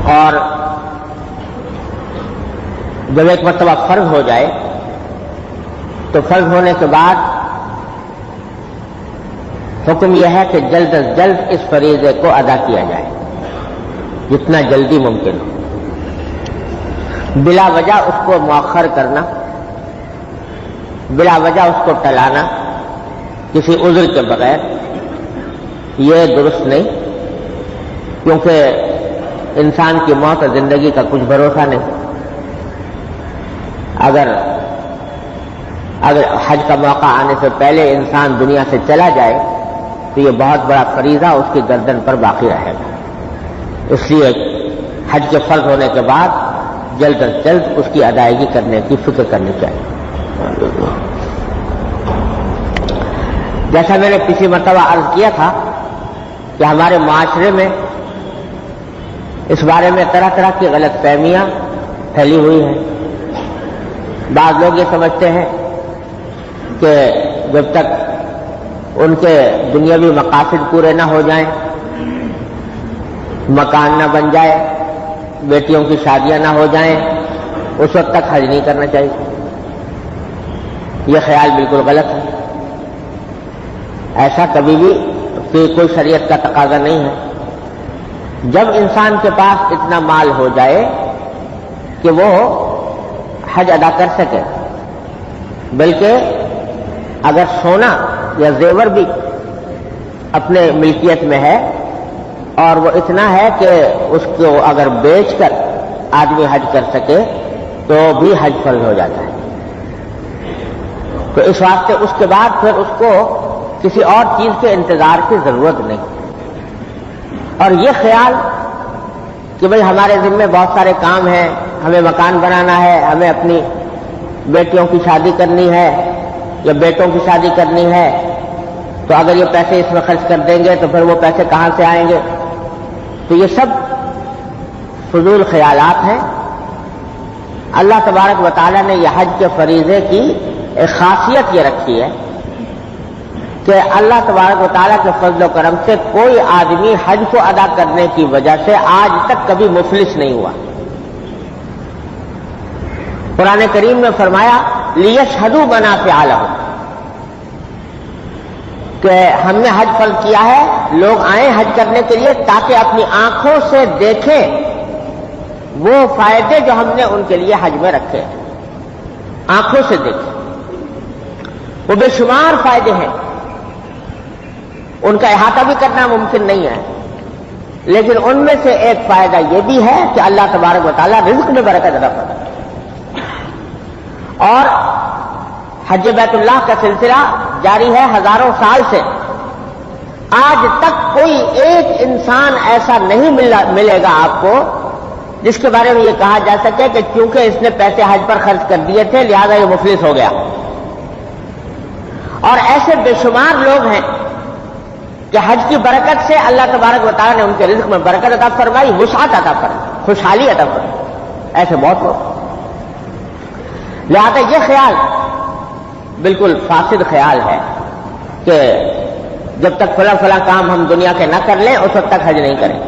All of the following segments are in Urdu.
اور جب ایک مرتبہ فرض ہو جائے تو فرض ہونے کے بعد حکم یہ ہے کہ جلد از جلد اس فریضے کو ادا کیا جائے، جتنا جلدی ممکن ہو، بلا وجہ اس کو مؤخر کرنا، بلا وجہ اس کو ٹلانا کسی عذر کے بغیر یہ درست نہیں، کیونکہ انسان کی موت اور زندگی کا کچھ بھروسہ نہیں۔ اگر حج کا موقع آنے سے پہلے انسان دنیا سے چلا جائے تو یہ بہت بڑا فریضہ اس کی گردن پر باقی رہے گا، اس لیے حج کے فرض ہونے کے بعد جلد از جلد اس کی ادائیگی کرنے کی فکر کرنی چاہیے۔ جیسا میں نے پچھلی مرتبہ عرض کیا تھا کہ ہمارے معاشرے میں اس بارے میں طرح طرح کی غلط فہمیاں پھیلی ہوئی ہیں۔ بعض لوگ یہ سمجھتے ہیں کہ جب تک ان کے دنیاوی مقاصد پورے نہ ہو جائیں، مکان نہ بن جائے، بیٹیوں کی شادیاں نہ ہو جائیں، اس وقت تک حج نہیں کرنا چاہیے۔ یہ خیال بالکل غلط ہے، ایسا کبھی بھی کوئی شریعت کا تقاضا نہیں ہے۔ جب انسان کے پاس اتنا مال ہو جائے کہ وہ حج ادا کر سکے، بلکہ اگر سونا یا زیور بھی اپنے ملکیت میں ہے اور وہ اتنا ہے کہ اس کو اگر بیچ کر آدمی حج کر سکے تو بھی حج فرض ہو جاتا ہے۔ تو اس واسطے اس کے بعد پھر اس کو کسی اور چیز کے انتظار کی ضرورت نہیں۔ اور یہ خیال کہ بھئی ہمارے ذمے بہت سارے کام ہیں، ہمیں مکان بنانا ہے، ہمیں اپنی بیٹیوں کی شادی کرنی ہے یا بیٹوں کی شادی کرنی ہے، تو اگر یہ پیسے اس میں خرچ کر دیں گے تو پھر وہ پیسے کہاں سے آئیں گے؟ تو یہ سب فضول خیالات ہیں۔ اللہ تبارک و تعالیٰ نے یہ حج کے فریضے کی ایک خاصیت یہ رکھی ہے کہ اللہ تبارک و تعالیٰ کے فضل و کرم سے کوئی آدمی حج کو ادا کرنے کی وجہ سے آج تک کبھی مفلس نہیں ہوا۔ قرآن کریم میں فرمایا لِيَشْهَدُوا مَنَافِعَ لَهُمْ، کہ ہم نے حج فرض کیا ہے، لوگ آئیں حج کرنے کے لیے تاکہ اپنی آنکھوں سے دیکھیں وہ فائدے جو ہم نے ان کے لیے حج میں رکھے، آنکھوں سے دیکھیں۔ وہ بے شمار فائدے ہیں، ان کا احاطہ بھی کرنا ممکن نہیں ہے، لیکن ان میں سے ایک فائدہ یہ بھی ہے کہ اللہ تبارک و تعالیٰ رزق میں برکت عطا فرماتا ہے۔ اور حج بیت اللہ کا سلسلہ جاری ہے ہزاروں سال سے، آج تک کوئی ایک انسان ایسا نہیں ملے گا آپ کو جس کے بارے میں یہ کہا جا سکے کہ چونکہ اس نے پیسے حج پر خرچ کر دیے تھے لہذا یہ مفلس ہو گیا۔ اور ایسے بے شمار لوگ ہیں کہ حج کی برکت سے اللہ تبارک و تعالیٰ نے ان کے رزق میں برکت عطا فرمائی، وسعت عطا فرمائی، خوشحالی عطا فرمائی، ایسے بہت لوگ۔ لہذا یہ خیال بالکل فاسد خیال ہے کہ جب تک فلاں فلاں کام ہم دنیا کے نہ کر لیں اس وقت تک حج نہیں کریں۔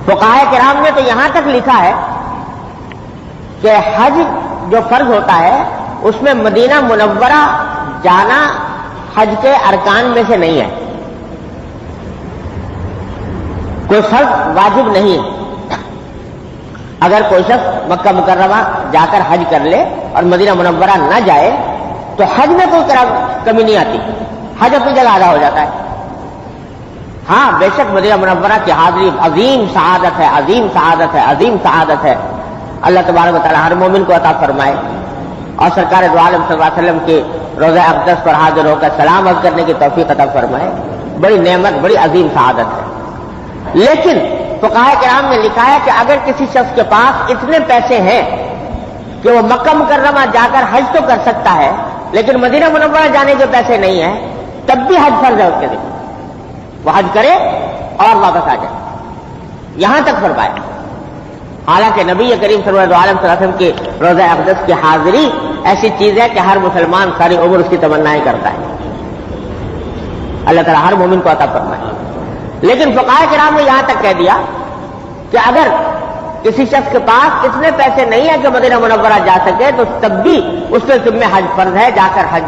فقہائے کرام نے تو یہاں تک لکھا ہے کہ حج جو فرض ہوتا ہے اس میں مدینہ منورہ جانا حج کے ارکان میں سے نہیں ہے، کوئی فرض واجب نہیں ہے۔ اگر کوئی شخص مکہ مکرمہ جا کر حج کر لے اور مدینہ منورہ نہ جائے تو حج میں کوئی کمی نہیں آتی، حج اپنی جگہ ادا ہو جاتا ہے۔ ہاں بے شک مدینہ منورہ کی حاضری عظیم سعادت ہے، عظیم سعادت ہے، عظیم سعادت ہے، اللہ تبارک و تعالیٰ ہر مومن کو عطا فرمائے، اور سرکار دو عالم صلی اللہ علیہ وسلم کی روضہ اقدس پر حاضر ہو کر سلام عرض کرنے کی توفیق عطا فرمائے، بڑی نعمت، بڑی عظیم سعادت ہے۔ لیکن فقہائے کرام نے لکھا ہے کہ اگر کسی شخص کے پاس اتنے پیسے ہیں کہ وہ مکہ مکرمہ جا کر حج تو کر سکتا ہے لیکن مدینہ منورہ جانے کے پیسے نہیں ہیں، تب بھی حج فرض ہے اس کے لیے، وہ حج کرے اور واپس آ جائے، یہاں تک فرمایا۔ حالانکہ نبی کریم صلی اللہ علیہ وسلم کی روضہ اقدس کی حاضری ایسی چیز ہے کہ ہر مسلمان ساری عمر اس کی تمنائیں کرتا ہے، اللہ تعالیٰ ہر مومن کو عطا فرمائے۔ لیکن فقہائے کرام نے یہاں تک کہہ دیا کہ اگر کسی شخص کے پاس اتنے پیسے نہیں ہیں کہ مدینہ منورہ جا سکے تو تب بھی اس کے ذمہ حج فرض ہے، جا کر حج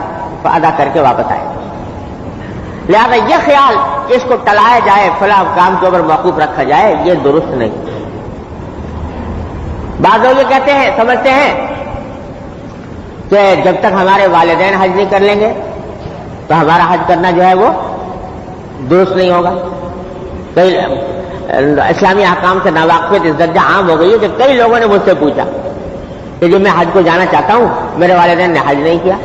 ادا کر کے واپس آئے۔ لہذا یہ خیال کہ اس کو ٹلایا جائے، فلاں کام کے اوپر موقوف رکھا جائے، یہ درست نہیں۔ بعض لوگ یہ کہتے ہیں، سمجھتے ہیں کہ جب تک ہمارے والدین حج نہیں کر لیں گے تو ہمارا حج کرنا جو ہے وہ درست نہیں ہوگا۔ کئی اسلامی احکام سے ناواقفیت اس درجہ عام ہو گئی ہے کہ کئی لوگوں نے مجھ سے پوچھا کہ جب میں حج کو جانا چاہتا ہوں میرے والدین نے حج نہیں کیا،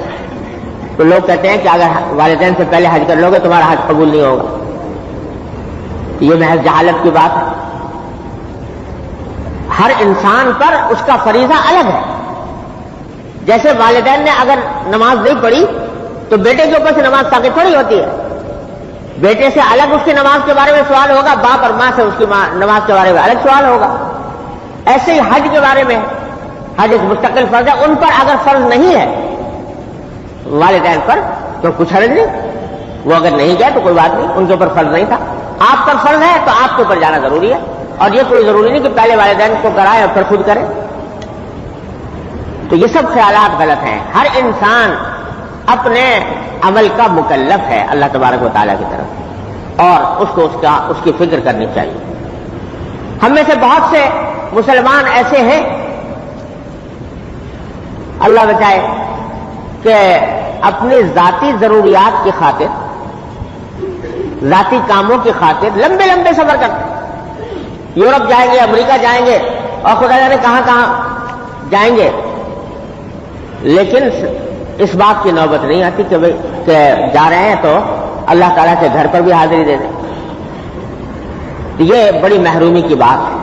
تو لوگ کہتے ہیں کہ اگر والدین سے پہلے حج کر لو گے تمہارا حج قبول نہیں ہوگا۔ یہ محض جہالت کی بات ہے۔ ہر انسان پر اس کا فریضہ الگ ہے۔ جیسے والدین نے اگر نماز نہیں پڑھی تو بیٹے کے اوپر سے نماز ساقط تھوڑی ہوتی ہے، بیٹے سے الگ اس کی نماز کے بارے میں سوال ہوگا، باپ اور ماں سے اس کی نماز کے بارے میں الگ سوال ہوگا۔ ایسے ہی حج کے بارے میں، حج ایک مستقل فرض ہے، ان پر اگر فرض نہیں ہے والدین پر تو کچھ حرج نہیں، وہ اگر نہیں گئے تو کوئی بات نہیں، ان کے اوپر فرض نہیں تھا۔ آپ پر فرض ہے تو آپ کے اوپر جانا ضروری ہے، اور یہ کوئی ضروری نہیں کہ پہلے والدین کو کرائے اور پھر خود کرے۔ تو یہ سب خیالات غلط ہیں۔ ہر انسان اپنے عمل کا مکلف ہے اللہ تبارک و تعالیٰ کی طرف، اور اس کو اس کی فکر کرنی چاہیے۔ ہم میں سے بہت سے مسلمان ایسے ہیں، اللہ بچائے، کہ اپنی ذاتی ضروریات کی خاطر، ذاتی کاموں کی خاطر لمبے لمبے سفر کرتے ہیں۔ یورپ جائیں گے، امریکہ جائیں گے، اور خدا جانے کہاں کہاں جائیں گے، لیکن اس بات کی نوبت نہیں آتی کہ جا رہے ہیں تو اللہ تعالیٰ کے گھر پر بھی حاضری دے دیں۔ یہ بڑی محرومی کی بات ہے،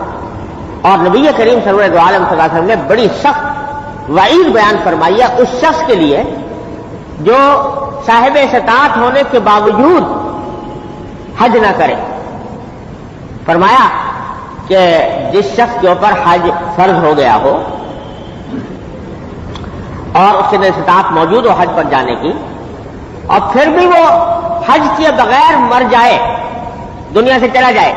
اور نبی کریم سرور دو عالم صلی اللہ علیہ وسلم نے بڑی سخت وعید بیان فرمائی ہے اس شخص کے لیے جو صاحب استطاعت ہونے کے باوجود حج نہ کرے۔ فرمایا کہ جس شخص کے اوپر حج فرض ہو گیا ہو اور اس کے اندر استطاعت موجود ہو حج پر جانے کی، اور پھر بھی وہ حج کیے بغیر مر جائے، دنیا سے چلا جائے،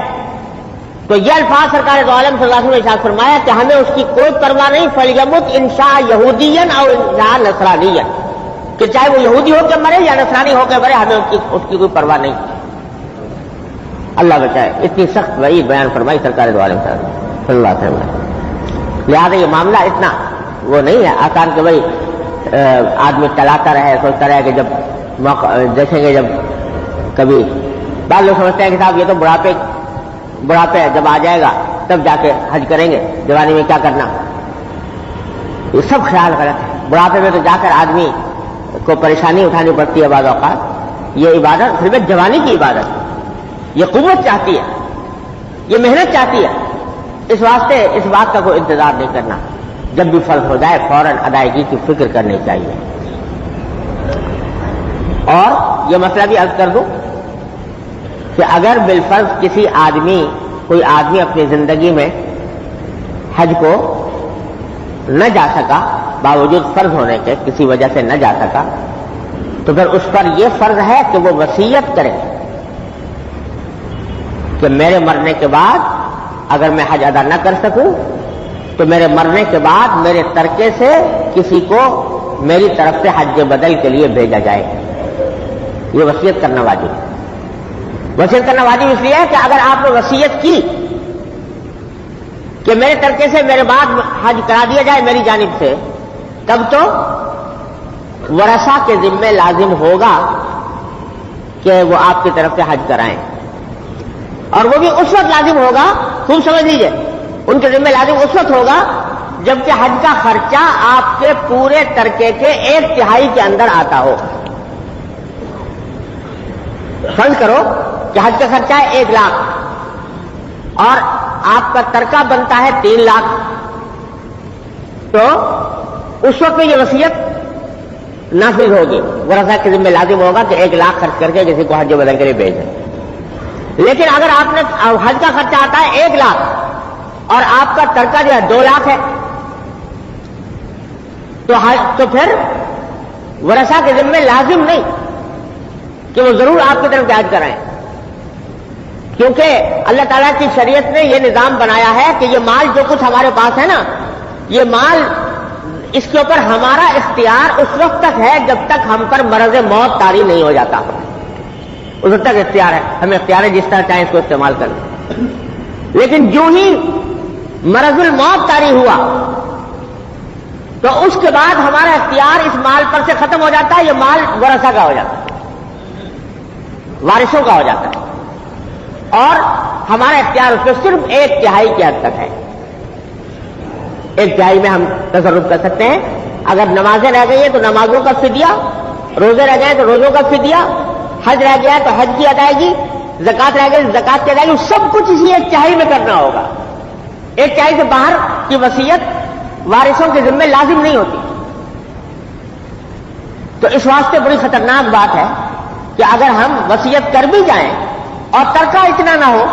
تو یہ الفاظ سرکار دو عالم صلی اللہ علیہ وسلم نے ارشاد فرمایا کہ ہمیں اس کی کوئی پرواہ نہیں، فَلْيَمُتْ إِنْ شَاءَ يَهُودِيًّا أَوْ إِنْ شَاءَ نَصْرَانِيًّا، کہ چاہے وہ یہودی ہو کے مرے یا نصرانی ہو کے مرے، ہمیں اس کی کوئی پرواہ نہیں۔ اللہ بچائے، اتنی سخت وعید بیان فرمائی سرکار دو عالم صلی اللہ علیہ وسلم نے۔ لہٰذا یہ معاملہ اتنا وہ نہیں ہے آسان کہ بھائی آدمی چلاتا رہے، سوچتا رہے کہ جب موقع دیکھیں گے، جب کبھی بعض لوگ سمجھتے ہیں کہ صاحب یہ تو بڑھاپے جب آ جائے گا تب جا کے حج کریں گے، جوانی میں کیا کرنا۔ یہ سب خیال غلط ہے۔ بڑھاپے میں تو جا کر آدمی کو پریشانی اٹھانی پڑتی ہے بعض اوقات۔ یہ عبادت صرف جوانی کی عبادت ہے، یہ قوت چاہتی ہے، یہ محنت چاہتی ہے۔ اس واسطے اس بات کا کوئی انتظار نہیں کرنا، جب بھی فرض ہو جائے فوراً ادائیگی کی فکر کرنی چاہیے۔ اور یہ مسئلہ بھی عرض کر دوں کہ اگر بالفرض کوئی آدمی اپنی زندگی میں حج کو نہ جا سکا، باوجود فرض ہونے کے کسی وجہ سے نہ جا سکا، تو پھر اس پر یہ فرض ہے کہ وہ وصیت کرے کہ میرے مرنے کے بعد اگر میں حج ادا نہ کر سکوں تو میرے مرنے کے بعد میرے ترکے سے کسی کو میری طرف سے حج بدل کے لیے بھیجا جائے۔ یہ وصیت کرنا واجب ہے۔ وصیت کرنا واجب اس لیے ہے کہ اگر آپ نے وصیت کی کہ میرے ترکے سے میرے بعد حج کرا دیا جائے میری جانب سے، تب تو ورثہ کے ذمے لازم ہوگا کہ وہ آپ کی طرف سے حج کرائیں، اور وہ بھی اس وقت لازم ہوگا، خوب سمجھ لیجئے، ان کے ذمہ لازم اس وقت ہوگا جبکہ حج کا خرچہ آپ کے پورے ترکے کے 1/3 کے اندر آتا ہو۔ فرض کرو کہ حج کا خرچہ ہے 1 لاکھ اور آپ کا ترکہ بنتا ہے 3 لاکھ، تو اس وقت میں یہ وصیت نافذ ہوگی، ورثہ کے ذمہ لازم ہوگا کہ 1 لاکھ خرچ کر کے کسی کو حج بدل کے لیے بھیج دیں۔ لیکن اگر آپ نے حج کا خرچہ آتا ہے 1 لاکھ اور آپ کا ترکہ جو ہے 2 لاکھ ہے، تو پھر ورثہ کے ذمہ لازم نہیں کہ وہ ضرور آپ کی طرف حج کرائیں، کیونکہ اللہ تعالیٰ کی شریعت نے یہ نظام بنایا ہے کہ یہ مال جو کچھ ہمارے پاس ہے نا، یہ مال اس کے اوپر ہمارا اختیار اس وقت تک ہے جب تک ہم پر مرض موت طاری نہیں ہو جاتا، اس وقت تک اختیار ہے، ہمیں اختیار ہے جس طرح چاہیں اس کو استعمال کریں۔ لیکن جو ہی مرض الموت طاری ہوا تو اس کے بعد ہمارا اختیار اس مال پر سے ختم ہو جاتا ہے، یہ مال ورثہ کا ہو جاتا ہے، وارثوں کا ہو جاتا ہے، اور ہمارا اختیار اس پہ صرف 1/3 کی حد تک ہے۔ 1/3 میں ہم تصرف کر سکتے ہیں۔ اگر نمازیں رہ گئی ہیں تو نمازوں کا فدیہ، روزے رہ گئے تو روزوں کا فدیہ، حج رہ گیا تو حج کی ادائیگی، زکات رہ گئی تو زکات کی ادائیگی، سب کچھ اسی 1/4 میں کرنا ہوگا۔ 1/4 سے باہر کی وصیت وارثوں کے ذمہ لازم نہیں ہوتی۔ تو اس واسطے بڑی خطرناک بات ہے کہ اگر ہم وصیت کر بھی جائیں اور ترکہ اتنا نہ ہو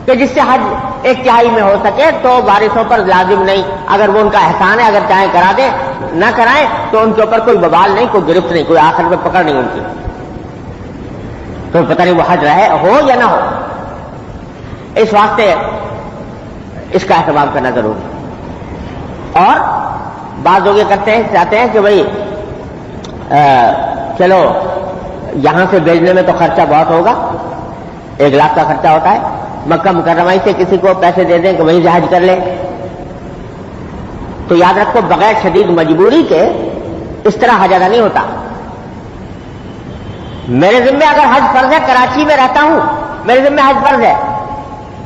کہ جس سے حج 1/4 میں ہو سکے تو وارثوں پر لازم نہیں، اگر وہ ان کا احسان ہے، اگر چاہیں کرا دیں، نہ کرائیں تو ان کے اوپر کوئی بوال نہیں، کوئی گرفت نہیں، کوئی آخر میں پکڑ نہیں ان کی، تو پتہ نہیں وہ حج رہے ہو یا نہ ہو۔ اس واسطے اس کا اہتمام کرنا ضروری ہے۔ اور بعض لوگ یہ چاہتے ہیں کہ بھائی چلو یہاں سے بھیجنے میں تو خرچہ بہت ہوگا، 1 لاکھ کا خرچہ ہوتا ہے، مکہ مکرمہ سے کسی کو پیسے دے دیں کہ وہیں سے حج کر لے، تو یاد رکھو بغیر شدید مجبوری کے اس طرح حج ادا نہیں ہوتا۔ میرے ذمہ اگر حج فرض ہے، کراچی میں رہتا ہوں، میرے ذمہ حج فرض ہے،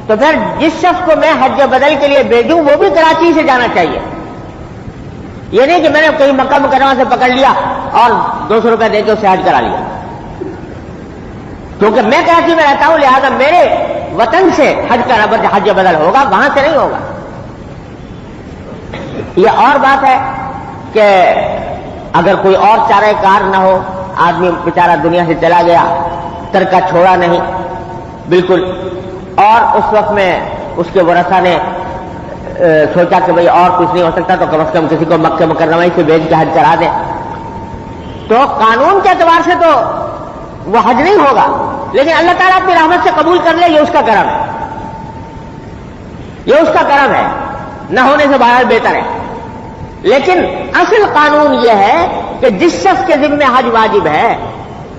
تو پھر جس شخص کو میں حج بدل کے لیے بھیجوں وہ بھی کراچی سے جانا چاہیے۔ یہ نہیں کہ میں نے کہیں مکہ مکرمہ سے پکڑ لیا اور 200 روپے دے کے اسے حج کرا لیا، کیونکہ میں کراچی میں رہتا ہوں، لہذا میرے وطن سے حج کا حج بدل ہوگا، وہاں سے نہیں ہوگا۔ یہ اور بات ہے کہ اگر کوئی اور چارہ کار نہ ہو، آدمی بیچارہ دنیا سے چلا گیا، ترکہ چھوڑا نہیں بالکل، اور اس وقت میں اس کے ورثہ نے سوچا کہ بھئی اور کچھ نہیں ہو سکتا تو کم از کم کسی کو مکہ مکرمہ سے بھیج کے حج کرا دیں، تو قانون کے اعتبار سے تو وہ حج نہیں ہوگا، لیکن اللہ تعالیٰ اپنی رحمت سے قبول کر لے، یہ اس کا کرم ہے، یہ اس کا کرم ہے، نہ ہونے سے بہرحال بہتر ہے۔ لیکن اصل قانون یہ ہے کہ جس شخص کے ذمہ حج واجب ہے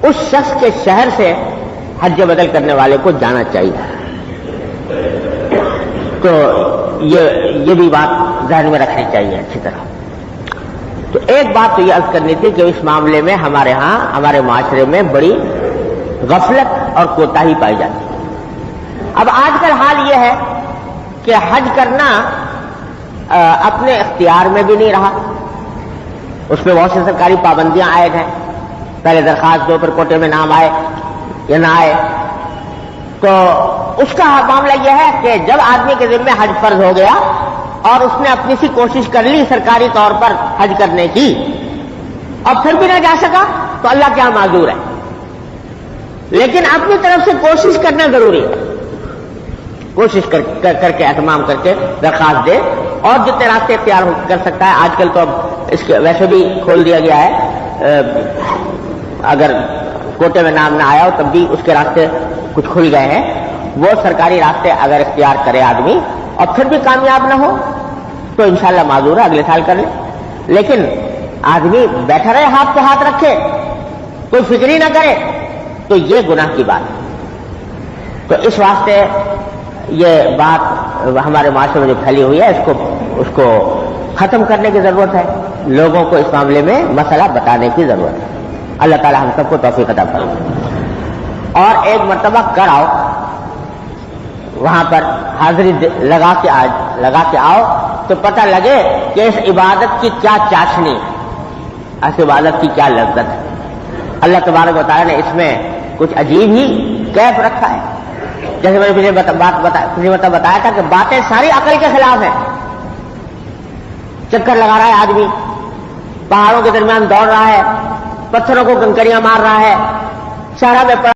اس شخص کے شہر سے حج بدل کرنے والے کو جانا چاہیے۔ تو یہ بھی بات ذہن میں رکھنی چاہیے اچھی طرح۔ تو ایک بات تو یہ عرض کرنی تھی کہ اس معاملے میں ہمارے ہاں ہمارے معاشرے میں بڑی غفلت اور کوتاہی پائی جاتی ہے۔ اب آج کل حال یہ ہے کہ حج کرنا اپنے اختیار میں بھی نہیں رہا، اس پہ بہت سی سرکاری پابندیاں عائد ہیں، پہلے درخواست دو، پھر کوٹے میں نام آئے یا نہ آئے۔ تو اس کا معاملہ یہ ہے کہ جب آدمی کے ذمہ حج فرض ہو گیا اور اس نے اپنی سی کوشش کر لی سرکاری طور پر حج کرنے کی، اور پھر بھی نہ جا سکا تو اللہ کے یہاں معذور ہے، لیکن اپنی طرف سے کوشش کرنا ضروری ہے، کوشش کر کے اہتمام کر کے درخواست دے، اور جتنے راستے اختیار کر سکتا ہے۔ آج کل تو اب اس کے ویسے بھی کھول دیا گیا ہے، اگر کوٹے میں نام نہ آیا ہو تب بھی اس کے راستے کچھ کھل گئے ہیں، وہ سرکاری راستے اگر اختیار کرے آدمی اور پھر بھی کامیاب نہ ہو تو انشاءاللہ معذور ہے، اگلے سال کر لے۔ لیکن آدمی بیٹھا رہے ہاتھ پہ ہاتھ رکھے، کوئی فکر ہی نہ کرے، تو یہ گناہ کی بات ہے۔ تو اس واسطے یہ بات ہمارے معاشرے میں جو پھیلی ہوئی ہے اس کو ختم کرنے کی ضرورت ہے، لوگوں کو اس معاملے میں مسئلہ بتانے کی ضرورت ہے۔ اللہ تعالی ہم سب کو توفیق عطا فرمائے۔ اور ایک مرتبہ کر آؤ، وہاں پر حاضری لگا کے آؤ تو پتہ لگے کہ اس عبادت کی کیا چاشنی ہے، اس عبادت کی کیا لذت ہے۔ اللہ تبارک و تعالی نے اس میں کچھ عجیب ہی کیف رکھا ہے۔ جیسے میں نے پچھلی مرتبہ بتایا تھا کہ باتیں ساری عقل کے خلاف ہیں، چکر لگا رہا ہے آدمی، پہاڑوں کے درمیان دوڑ رہا ہے، پتھروں کو کنکریاں مار رہا ہے، صحرا میں